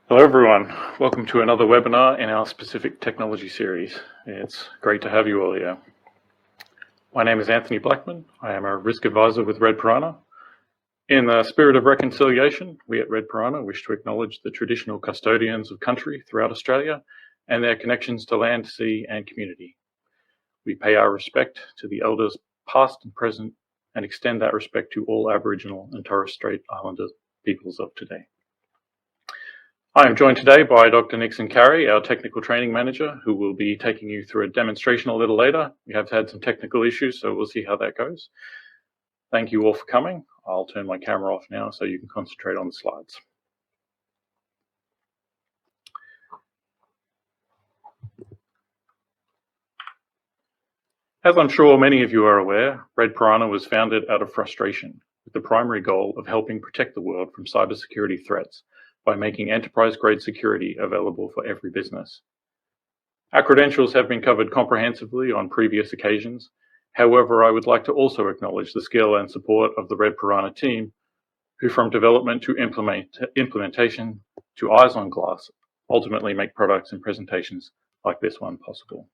Hello everyone, welcome to another webinar in our specific technology series. It's great to have you all here. My name is Anthony Blackman. I am a risk advisor with Red Piranha. In the spirit of reconciliation, we at Red Piranha wish to acknowledge the traditional custodians of country throughout Australia and their connections to land, sea and community. We pay our respect to the elders past and present and extend that respect to all Aboriginal and Torres Strait Islander peoples of today. I am joined today by Dr. Nixon Carey, our Technical Training Manager, who will be taking you through a demonstration a little later. We have had some technical issues, so we'll see how that goes. Thank you all for coming. I'll turn my camera off now so you can concentrate on the slides. As I'm sure many of you are aware, Red Piranha was founded out of frustration, with the primary goal of helping protect the world from cybersecurity threats by making enterprise-grade security available for every business. Our credentials have been covered comprehensively on previous occasions. However, I would like to also acknowledge the skill and support of the Red Piranha team, who from development to implementation to eyes on glass, ultimately make products and presentations like this one possible.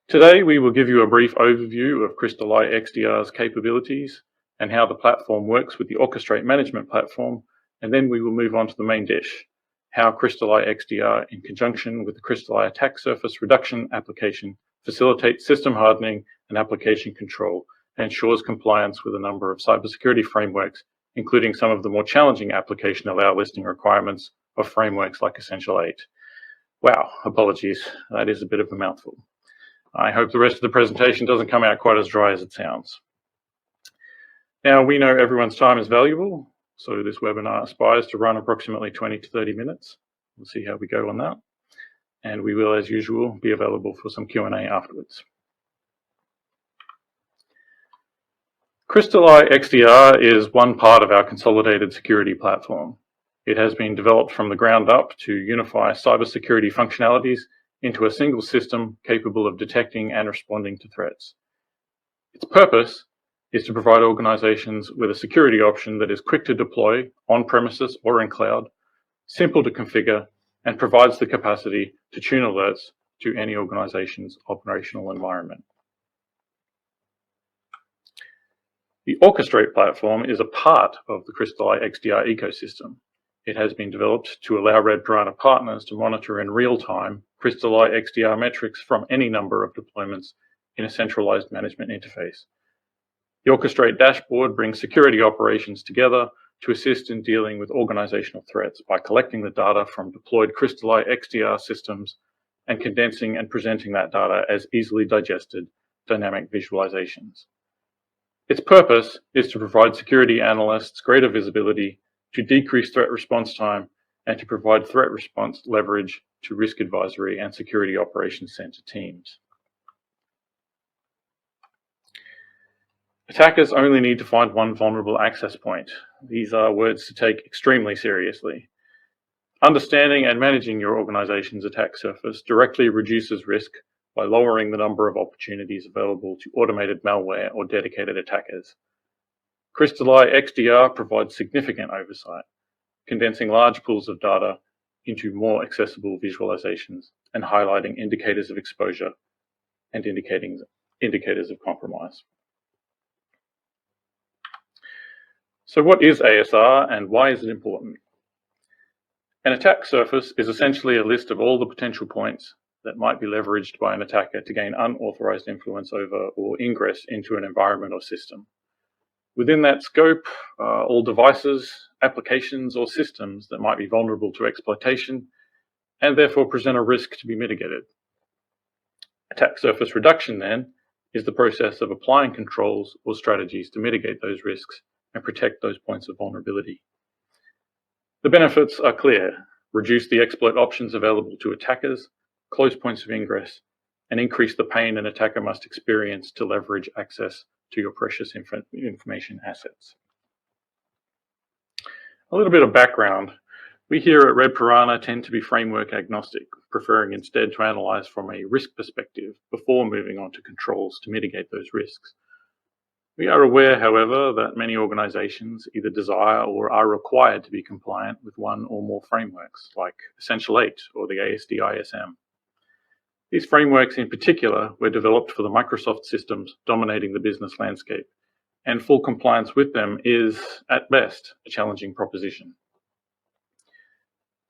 Today, we will give you a brief overview of Eye XDR's capabilities and how the platform works with the Orchestrate management platform, and then we will move on to the main dish, how Eye XDR in conjunction with the Eye attack surface reduction application facilitates system hardening and application control and ensures compliance with a number of cybersecurity frameworks, including some of the more challenging application allow listing requirements of frameworks like Essential 8. Wow, apologies, that is a bit of a mouthful. I hope the rest of the presentation doesn't come out quite as dry as it sounds. Now, we know everyone's time is valuable, so this webinar aspires to run approximately 20 to 30 minutes. We'll see how we go on that. And we will, as usual, be available for some Q&A afterwards. Eye XDR is one part of our consolidated security platform. It has been developed from the ground up to unify cybersecurity functionalities into a single system capable of detecting and responding to threats. Its purpose is to provide organizations with a security option that is quick to deploy on premises or in cloud, simple to configure, and provides the capacity to tune alerts to any organization's operational environment. The Orchestrate platform is a part of the Eye XDR ecosystem. It has been developed to allow Red Piranha partners to monitor in real time Eye XDR metrics from any number of deployments in a centralized management interface. The Orchestrate dashboard brings security operations together to assist in dealing with organizational threats by collecting the data from deployed Eye XDR systems and condensing and presenting that data as easily digested dynamic visualizations. Its purpose is to provide security analysts greater visibility, to decrease threat response time, and to provide threat response leverage to risk advisory and security operations center teams. Attackers only need to find one vulnerable access point. These are words to take extremely seriously. Understanding and managing your organization's attack surface directly reduces risk by lowering the number of opportunities available to automated malware or dedicated attackers. Eye XDR provides significant oversight, condensing large pools of data into more accessible visualizations and highlighting indicators of exposure and indicators of compromise. So what is ASR and why is it important? An attack surface is essentially a list of all the potential points that might be leveraged by an attacker to gain unauthorized influence over or ingress into an environment or system. Within that scope, all devices, applications, or systems that might be vulnerable to exploitation and therefore present a risk to be mitigated. Attack surface reduction, then, is the process of applying controls or strategies to mitigate those risks and protect those points of vulnerability. The benefits are clear: reduce the exploit options available to attackers, close points of ingress, and increase the pain an attacker must experience to leverage access to your precious information assets. A little bit of background. We here at Red Piranha tend to be framework agnostic, preferring instead to analyze from a risk perspective before moving on to controls to mitigate those risks. We are aware, however, that many organizations either desire or are required to be compliant with one or more frameworks, like Essential 8 or the ASDISM. These frameworks in particular were developed for the Microsoft systems dominating the business landscape, and full compliance with them is, at best, a challenging proposition.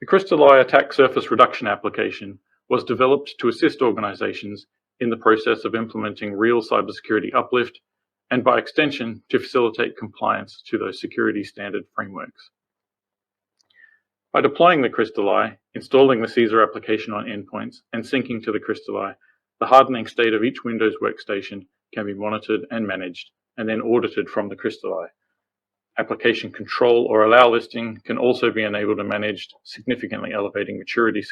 The Crystal Eye attack surface reduction application was developed to assist organizations in the process of implementing real cybersecurity uplift, and by extension, to facilitate compliance to those security standard frameworks. By deploying the Crystal Eye, installing the CEASR application on endpoints, and syncing to the Crystal Eye, the hardening state of each Windows workstation can be monitored and managed, and then audited from the Crystal Eye. Application control or allow listing can also be enabled and managed, significantly elevating security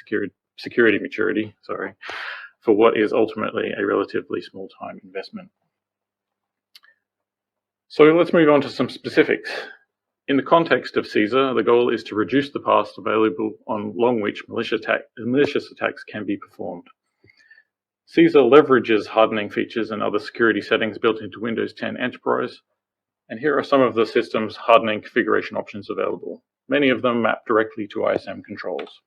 maturity for what is ultimately a relatively small time investment. So let's move on to some specifics. In the context of CEASR, the goal is to reduce the paths available along which malicious attacks can be performed. CEASR leverages hardening features and other security settings built into Windows 10 Enterprise, and here are some of the system's hardening configuration options available. Many of them map directly to ISM controls.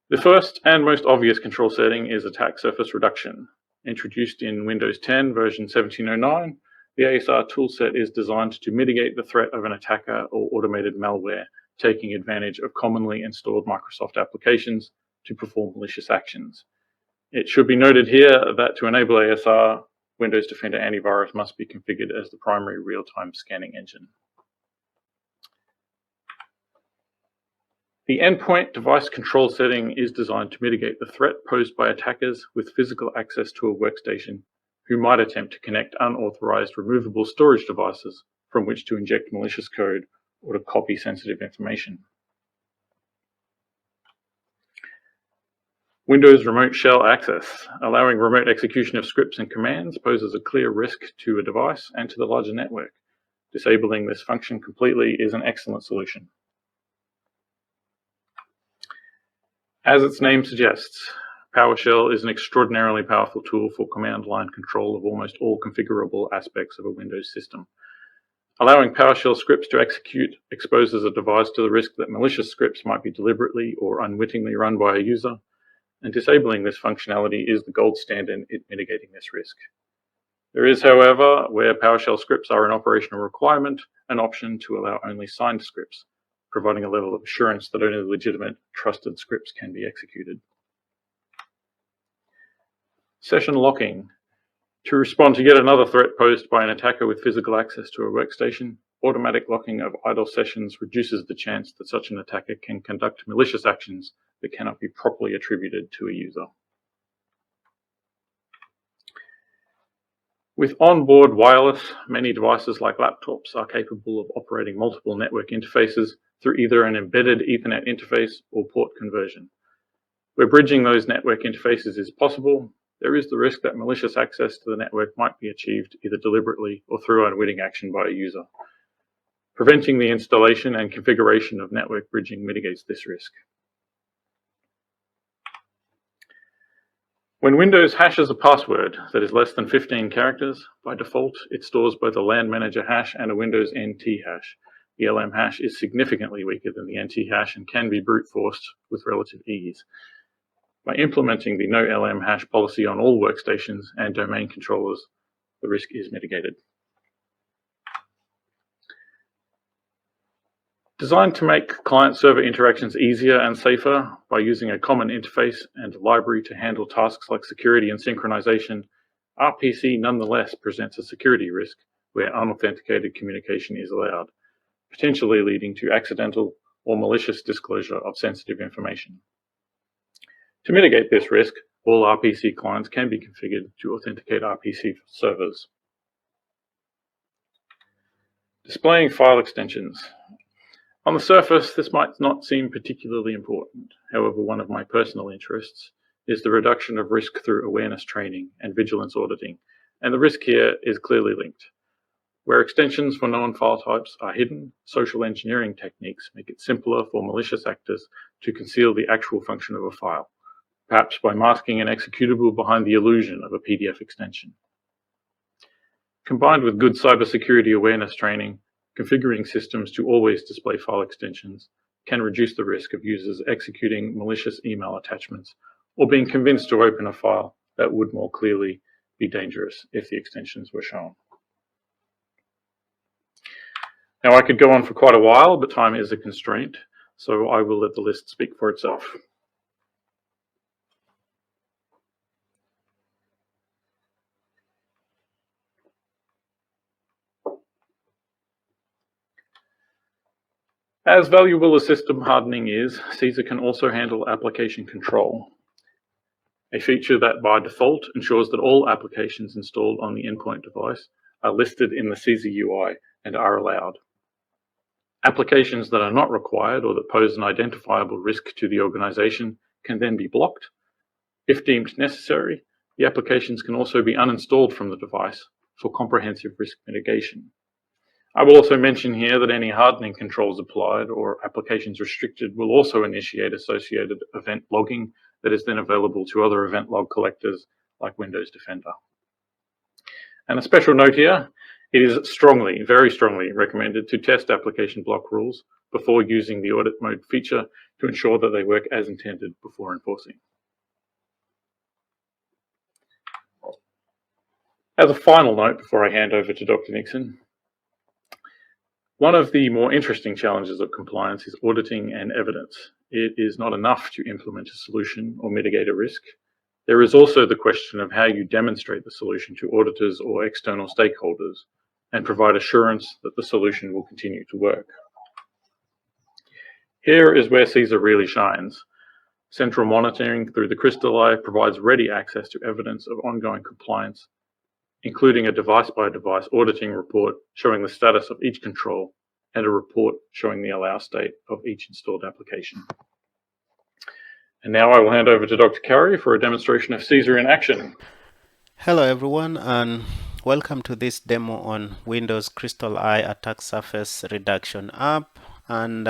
The first and most obvious control setting is attack surface reduction. Introduced in Windows 10 version 1709, the ASR toolset is designed to mitigate the threat of an attacker or automated malware, taking advantage of commonly installed Microsoft applications to perform malicious actions. It should be noted here that to enable ASR, Windows Defender Antivirus must be configured as the primary real-time scanning engine. The endpoint device control setting is designed to mitigate the threat posed by attackers with physical access to a workstation who might attempt to connect unauthorized removable storage devices from which to inject malicious code or to copy sensitive information. Windows Remote Shell Access. Allowing remote execution of scripts and commands poses a clear risk to a device and to the larger network. Disabling this function completely is an excellent solution. As its name suggests, PowerShell is an extraordinarily powerful tool for command line control of almost all configurable aspects of a Windows system. Allowing PowerShell scripts to execute exposes a device to the risk that malicious scripts might be deliberately or unwittingly run by a user, and disabling this functionality is the gold standard in mitigating this risk. There is, however, where PowerShell scripts are an operational requirement, an option to allow only signed scripts, providing a level of assurance that only legitimate, trusted scripts can be executed. Session locking. To respond to yet another threat posed by an attacker with physical access to a workstation, automatic locking of idle sessions reduces the chance that such an attacker can conduct malicious actions that cannot be properly attributed to a user. With onboard wireless, many devices like laptops are capable of operating multiple network interfaces through either an embedded Ethernet interface or port conversion. Where bridging those network interfaces is possible, there is the risk that malicious access to the network might be achieved either deliberately or through unwitting action by a user. Preventing the installation and configuration of network bridging mitigates this risk. When Windows hashes a password that is less than 15 characters, by default it stores both a LAN manager hash and a Windows NT hash. The LM hash is significantly weaker than the NT hash and can be brute forced with relative ease. By implementing the no LM hash policy on all workstations and domain controllers, the risk is mitigated. Designed to make client-server interactions easier and safer by using a common interface and library to handle tasks like security and synchronization, RPC nonetheless presents a security risk where unauthenticated communication is allowed, potentially leading to accidental or malicious disclosure of sensitive information. To mitigate this risk, all RPC clients can be configured to authenticate RPC servers. Displaying file extensions. On the surface, this might not seem particularly important. However, one of my personal interests is the reduction of risk through awareness training and vigilance auditing, and the risk here is clearly linked. Where extensions for known file types are hidden, social engineering techniques make it simpler for malicious actors to conceal the actual function of a file, perhaps by masking an executable behind the illusion of a PDF extension. Combined with good cybersecurity awareness training, configuring systems to always display file extensions can reduce the risk of users executing malicious email attachments or being convinced to open a file that would more clearly be dangerous if the extensions were shown. Now, I could go on for quite a while, but time is a constraint, so I will let the list speak for itself. As valuable as system hardening is, CEASR can also handle application control, a feature that by default ensures that all applications installed on the endpoint device are listed in the CEASR UI and are allowed. Applications that are not required or that pose an identifiable risk to the organization can then be blocked. If deemed necessary, the applications can also be uninstalled from the device for comprehensive risk mitigation. I will also mention here that any hardening controls applied or applications restricted will also initiate associated event logging that is then available to other event log collectors like Windows Defender. And a special note here, it is strongly, very strongly recommended to test application block rules before using the audit mode feature to ensure that they work as intended before enforcing. As a final note before I hand over to Dr. Nixon, one of the more interesting challenges of compliance is auditing and evidence. It is not enough to implement a solution or mitigate a risk. There is also the question of how you demonstrate the solution to auditors or external stakeholders and provide assurance that the solution will continue to work. Here is where CEASR really shines. Central monitoring through the Crystal Eye provides ready access to evidence of ongoing compliance, including a device-by-device auditing report showing the status of each control and a report showing the allow state of each installed application. And now I will hand over to Dr. Curry for a demonstration of CEASR in action. Hello everyone, and welcome to this demo on Windows Crystal Eye Attack Surface Reduction app. And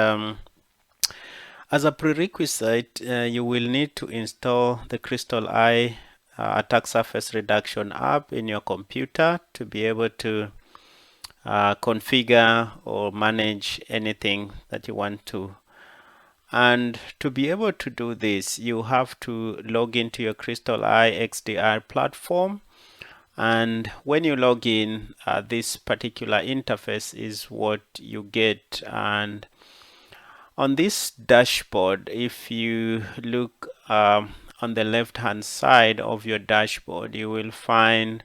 as a prerequisite, you will need to install the Crystal Eye Attack Surface Reduction app in your computer to be able to configure or manage anything that you want to. And to be able to do this, you have to log into your Crystal Eye XDR platform. And when you log in, this particular interface is what you get. And on this dashboard, if you look on the left hand side of your dashboard, you will find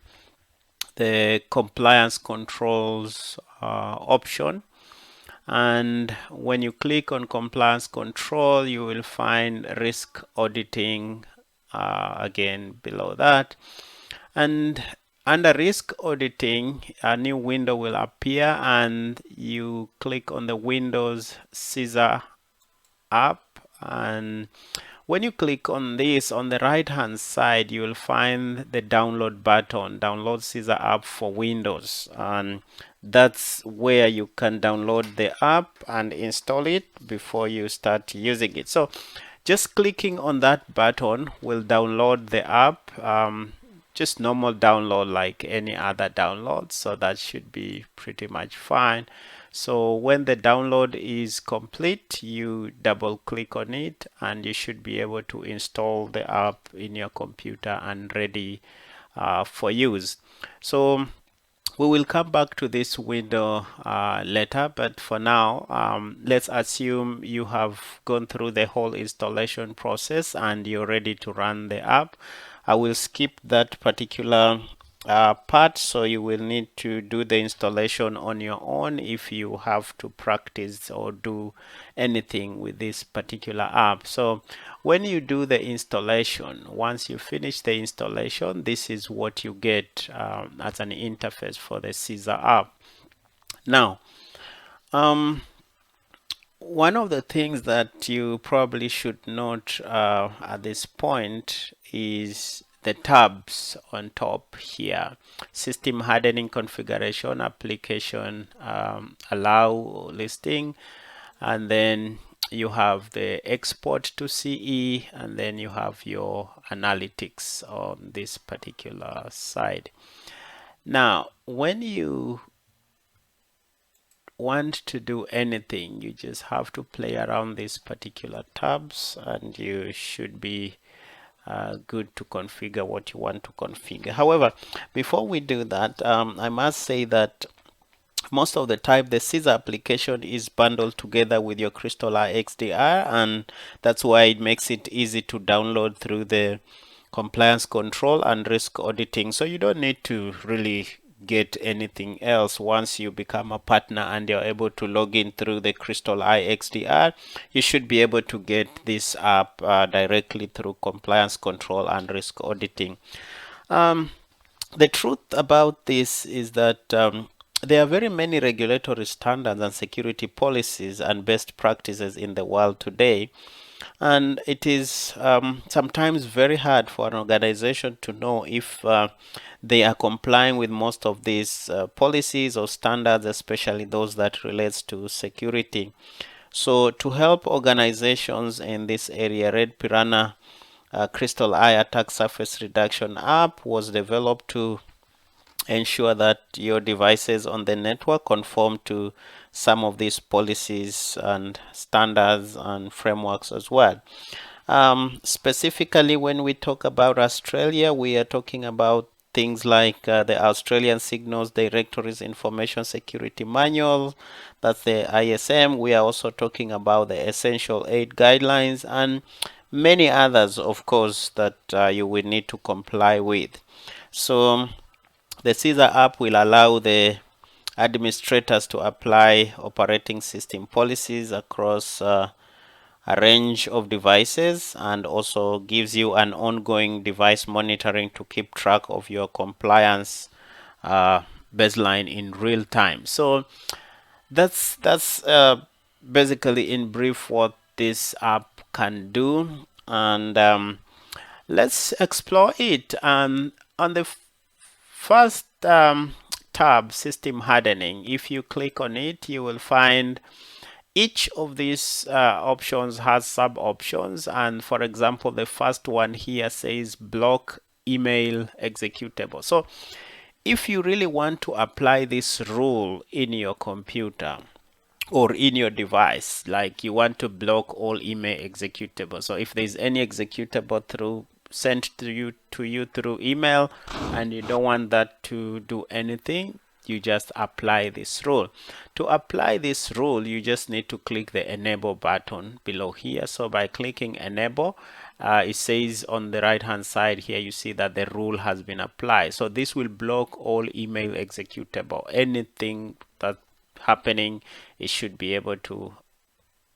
the compliance controls option. And when you click on compliance control, you will find risk auditing again below that. And under risk auditing, a new window will appear, and you click on the Windows CEASR app. And when you click on this, on the right hand side, you will find the download button, download CEASR app for Windows. And that's where you can download the app and install it before you start using it. So just clicking on that button will download the app, just normal download like any other download. So that should be pretty much fine. So when the download is complete, you double click on it and you should be able to install the app in your computer and ready for use. So we will come back to this window later, but for now, let's assume you have gone through the whole installation process and you're ready to run the app. I will skip that particular part, so you will need to do the installation on your own if you have to practice or do anything with this particular app. So when you do the installation, once you finish the installation, this is what you get as an interface for the CEASR app. Now, one of the things that you probably should note at this point is the tabs on top here: system hardening, configuration, application, allow listing, and then you have the export to CE, and then you have your analytics on this particular side. Now, when you want to do anything, you just have to play around these particular tabs, and you should be good to configure what you want to configure. However, before we do that, I must say that most of the time the CEASR application is bundled together with your Crystal Eye XDR, and that's why it makes it easy to download through the compliance control and risk auditing. So you don't need to really get anything else. Once you become a partner and you're able to log in through the Crystal Eye XDR, you should be able to get this app directly through compliance control and risk auditing. The truth about this is that there are very many regulatory standards and security policies and best practices in the world today. And it is sometimes very hard for an organization to know if they are complying with most of these policies or standards, especially those that relates to security. So to help organizations in this area, Red Piranha Crystal Eye Attack Surface Reduction app was developed to ensure that your devices on the network conform to some of these policies and standards and frameworks as well. Specifically, when we talk about Australia, we are talking about things like the Australian Signals Directories Information Security Manual, that's the ISM. We are also talking about the Essential 8 guidelines and many others, of course, that you will need to comply with. So the CEASR app will allow the administrators to apply operating system policies across a range of devices, and also gives you an ongoing device monitoring to keep track of your compliance baseline in real time. So that's basically in brief what this app can do, and let's explore it. On the first tab, System Hardening, if you click on it, you will find each of these options has sub options, and for example, the first one here says block email executable. So if you really want to apply this rule in your computer or in your device, like you want to block all email executable, so if there's any executable sent to you through email and you don't want that to do anything, you just apply this rule. To apply this rule, you just need to click the enable button below here. So by clicking enable, it says on the right hand side here, you see that the rule has been applied. So this will block all email executable. Anything that's happening, it should be able to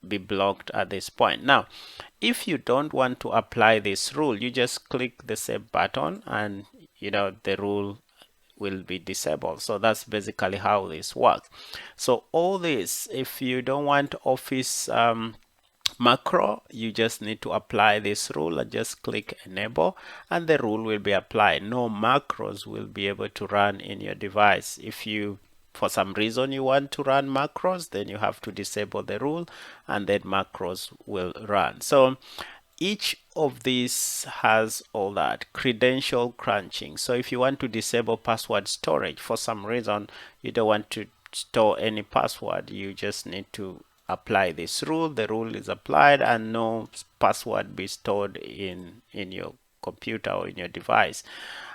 be blocked at this point. Now, if you don't want to apply this rule, you just click the save button, and the rule will be disabled. So that's basically how this works. So all this, if you don't want Office macro, you just need to apply this rule and just click enable, and the rule will be applied. No macros will be able to run in your device. If you for some reason you want to run macros, then you have to disable the rule, and then macros will run. So each of these has all that. Credential crunching. So if you want to disable password storage, for some reason you don't want to store any password, you just need to apply this rule. The rule is applied, and no password be stored in your computer or in your device.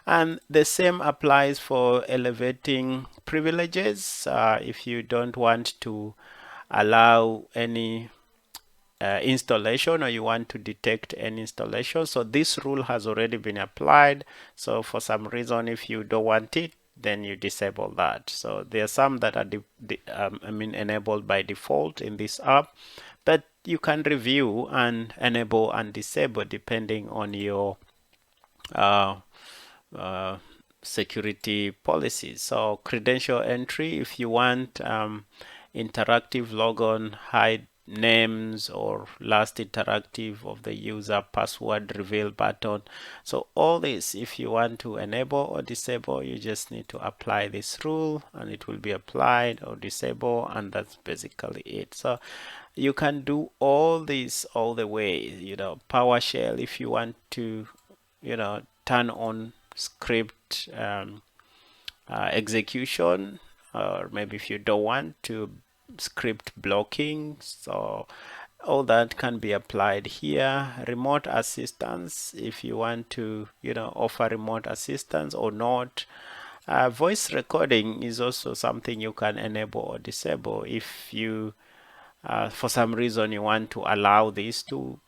And the same applies for elevating privileges. If you don't want to allow any installation, or you want to detect any installation, so this rule has already been applied. So for some reason, if you don't want it, then you disable that. So there are some that are enabled by default in this app, but you can review and enable and disable depending on your security policies. So credential entry, if you want interactive logon, hide names or last interactive of the user, password reveal button. So all this, if you want to enable or disable, you just need to apply this rule, and it will be applied or disable, and that's basically it. So you can do all this all the way. PowerShell, if you want to turn on script execution, or maybe if you don't want to, script blocking. So all that can be applied here. Remote assistance, if you want to, offer remote assistance or not. Voice recording is also something you can enable or disable if you, for some reason, you want to allow this to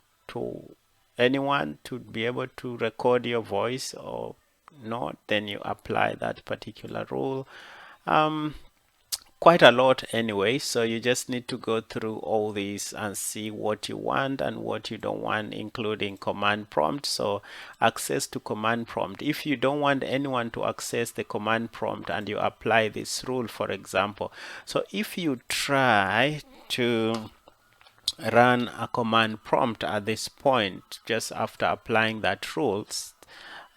anyone to be able to record your voice or not. Then you apply that particular rule. Quite a lot anyway, so you just need to go through all these and see what you want and what you don't want, including command prompt. So access to command prompt, if you don't want anyone to access the command prompt and you apply this rule, for example, so if you try to run a command prompt at this point just after applying that rules,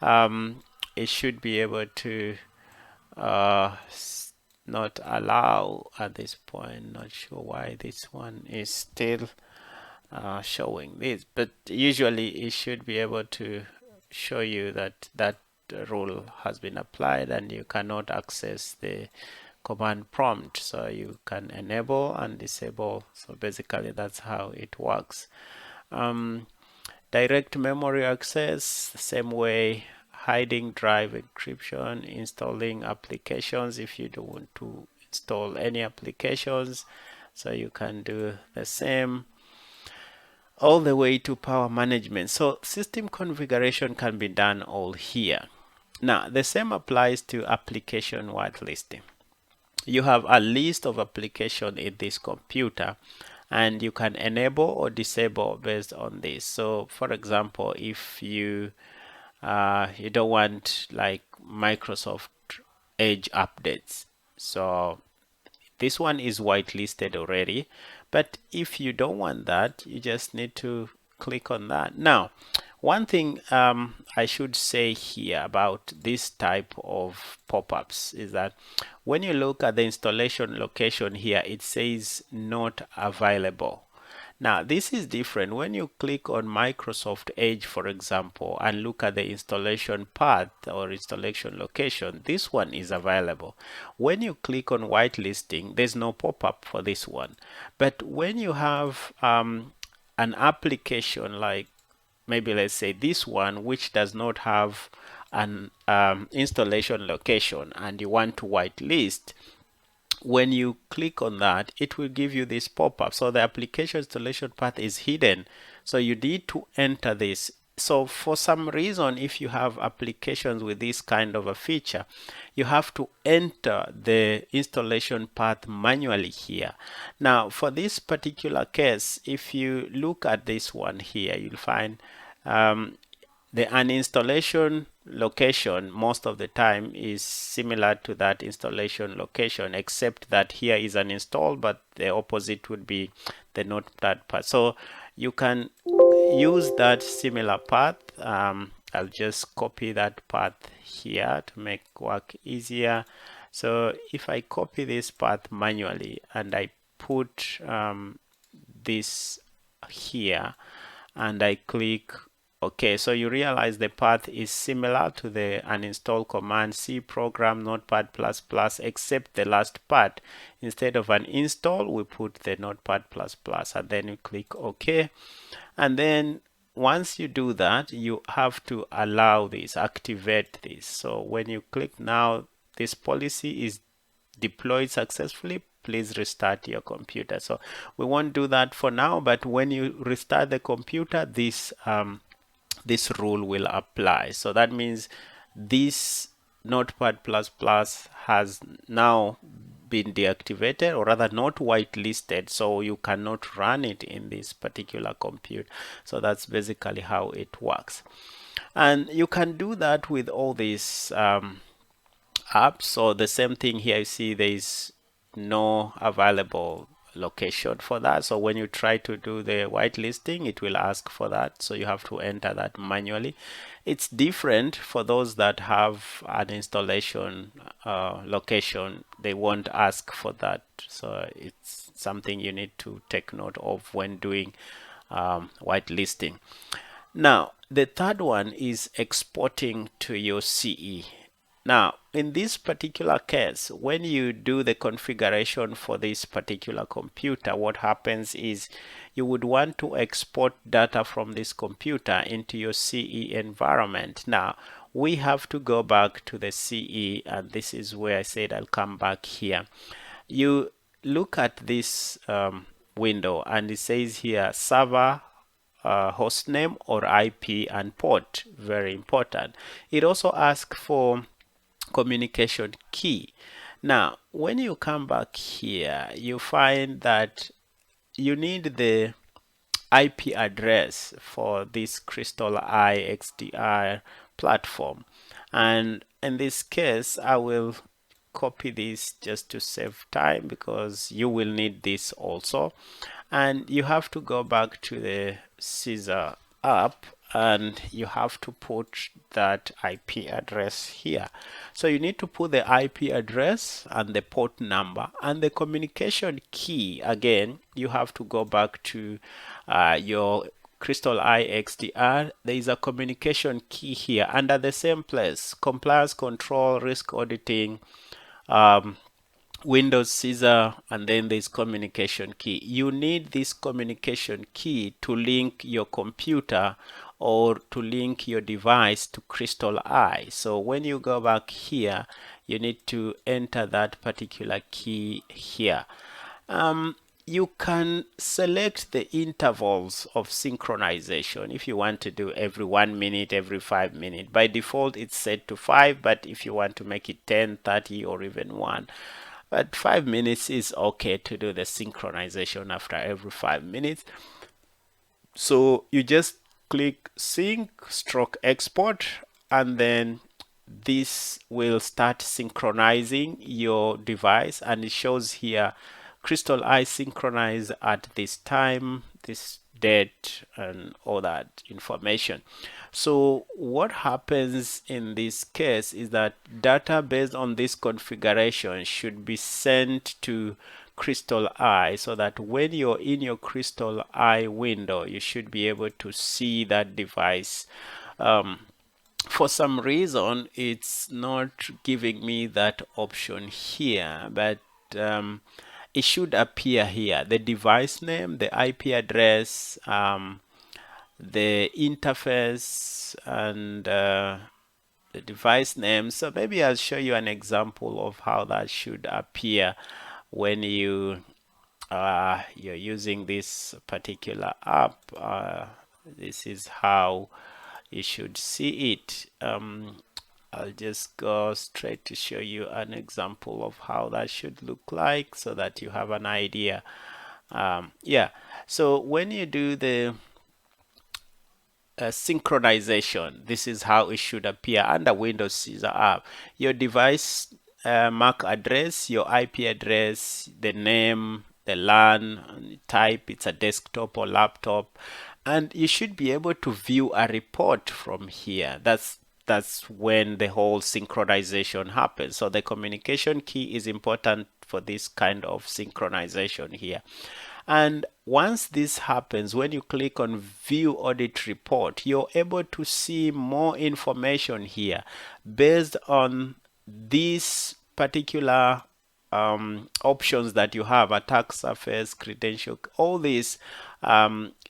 it should be able to not allow at this point. Not sure why this one is still showing this, but usually it should be able to show you that that rule has been applied and you cannot access the command prompt. So you can enable and disable. So basically that's how it works. Direct memory access, same way. Hiding drive encryption, installing applications if you don't want to install any applications, so you can do the same. All the way to power management. So system configuration can be done all here. Now the same applies to application whitelisting. You have a list of applications in this computer and you can enable or disable based on this. So for example, if you don't want like Microsoft Edge updates, so this one is whitelisted already, but if you don't want that, you just need to click on that. Now, one thing I should say here about this type of pop-ups is that when you look at the installation location here, it says not available. Now, this is different. When you click on Microsoft Edge, for example, and look at the installation path or installation location, this one is available. When you click on whitelisting, there's no pop-up for this one. But when you have an application like maybe let's say this one, which does not have an installation location and you want to whitelist, when you click on that, it will give you this pop-up. So the application installation path is hidden. So you need to enter this. So for some reason, if you have applications with this kind of a feature, you have to enter the installation path manually here. Now, for this particular case, if you look at this one here, you'll find the uninstallation location most of the time is similar to that installation location, except that here is uninstall, but the opposite would be the notepad path. So you can use that similar path. I'll just copy that path here to make work easier. So if I copy this path manually and I put this here and I click OK, so you realize the path is similar to the uninstall command C program notepad++, except the last part. Instead of an install, we put the notepad++, and then you click OK. And then once you do that, you have to allow this, activate this. So when you click now, this policy is deployed successfully. Please restart your computer. So we won't do that for now, but when you restart the computer, this rule will apply. So that means this notepad++ has now been deactivated, or rather not whitelisted, so you cannot run it in this particular compute. So that's basically how it works. And you can do that with all these apps. So the same thing here, you see there is no available location for that. So when you try to do the whitelisting, it will ask for that. So you have to enter that manually. It's different for those that have an installation location. They won't ask for that. So it's something you need to take note of when doing whitelisting. Now, the third one is exporting to your CE. Now, in this particular case, when you do the configuration for this particular computer, what happens is you would want to export data from this computer into your CE environment. Now, we have to go back to the CE, and this is where I said I'll come back here. You look at this window, and it says here server, host name or IP and port. Very important. It also asks for communication key. Now, when you come back here, you find that you need the IP address for this Crystal Eye XDR platform. And in this case, I will copy this just to save time because you will need this also. And you have to go back to the CEASR app and you have to put that IP address here. So you need to put the IP address and the port number and the communication key. Again, you have to go back to your Crystal Eye XDR. There is a communication key here under the same place: compliance control, risk auditing, Windows CEASR, and then there's communication key. You need this communication key to link your computer or to link your device to Crystal Eye. So when you go back here, you need to enter that particular key here. You can select the intervals of synchronization if you want to do every 1 minute, every 5 minutes. By default, it's set to 5, but if you want to make it 10, 30, or even 1. But 5 minutes is okay to do the synchronization after every 5 minutes. So you just click sync stroke export, and then this will start synchronizing your device, and it shows here Crystal Eye synchronized at this time, this date, and all that information. So what happens in this case is that data based on this configuration should be sent to Crystal Eye, so that when you're in your Crystal Eye window, you should be able to see that device. For some reason, it's not giving me that option here, but it should appear here: the device name, the IP address, the interface, and the device name. So maybe I'll show you an example of how that should appear when you're using this particular app. This is how you should see it. I'll just go straight to show you an example of how that should look like so that you have an idea. Yeah, so when you do the synchronization, this is how it should appear under Windows CEASR app. Your device MAC address, your IP address, the name, the LAN type, it's a desktop or laptop, and you should be able to view a report from here. That's when the whole synchronization happens. So the communication key is important for this kind of synchronization here. And once this happens, when you click on view audit report, you're able to see more information here based on these particular options that you have: attack surface, credential. All this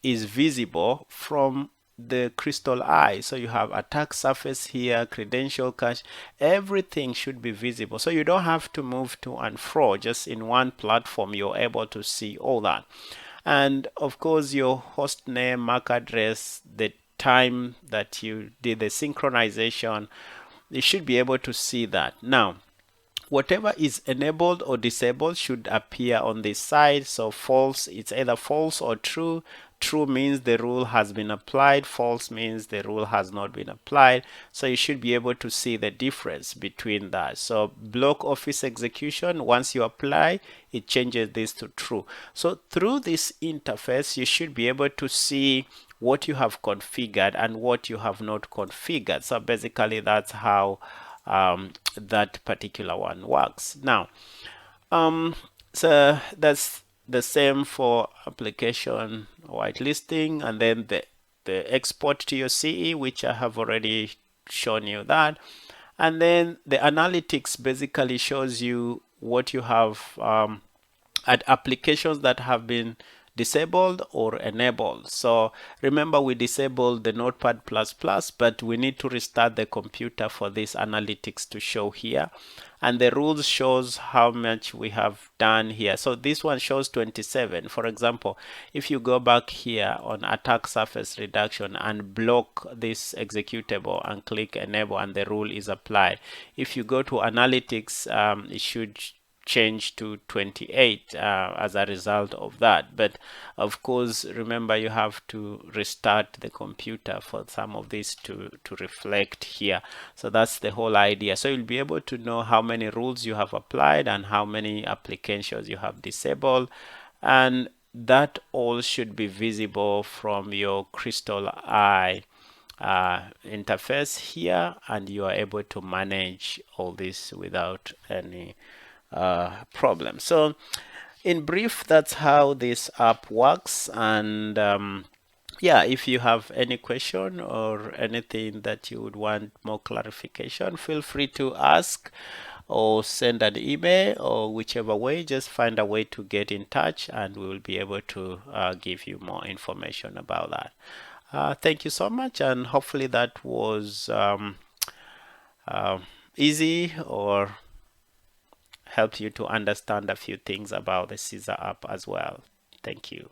is visible from the Crystal Eye. So you have attack surface here, credential cache, everything should be visible. So you don't have to move to and fro. Just in one platform, you're able to see all that. And of course, your host name, MAC address, the time that you did the synchronization, you should be able to see that. Now, whatever is enabled or disabled should appear on this side. So false, it's either false or true. True means the rule has been applied. False means the rule has not been applied. So you should be able to see the difference between that. So block office execution, once you apply, it changes this to true. So through this interface, you should be able to see what you have configured and what you have not configured. So basically, that's how that particular one works. Now, so that's the same for application whitelisting, and then the export to your CE, which I have already shown you that. And then the analytics basically shows you what you have at applications that have been disabled or enabled. So remember, we disabled the Notepad++, but we need to restart the computer for this analytics to show here. And the rules shows how much we have done here. So this one shows 27. For example, if you go back here on attack surface reduction and block this executable and click enable, and the rule is applied. If you go to analytics, it should change to 28 as a result of that. But of course, remember, you have to restart the computer for some of this to reflect here. So that's the whole idea. So you'll be able to know how many rules you have applied and how many applications you have disabled, and that all should be visible from your Crystal Eye interface here, and you are able to manage all this without any problem. So in brief, that's how this app works. And yeah, if you have any question or anything that you would want more clarification, feel free to ask or send an email, or whichever way, just find a way to get in touch and we will be able to give you more information about that. Thank you so much, and hopefully that was easy or help you to understand a few things about the CEASR app as well. Thank you.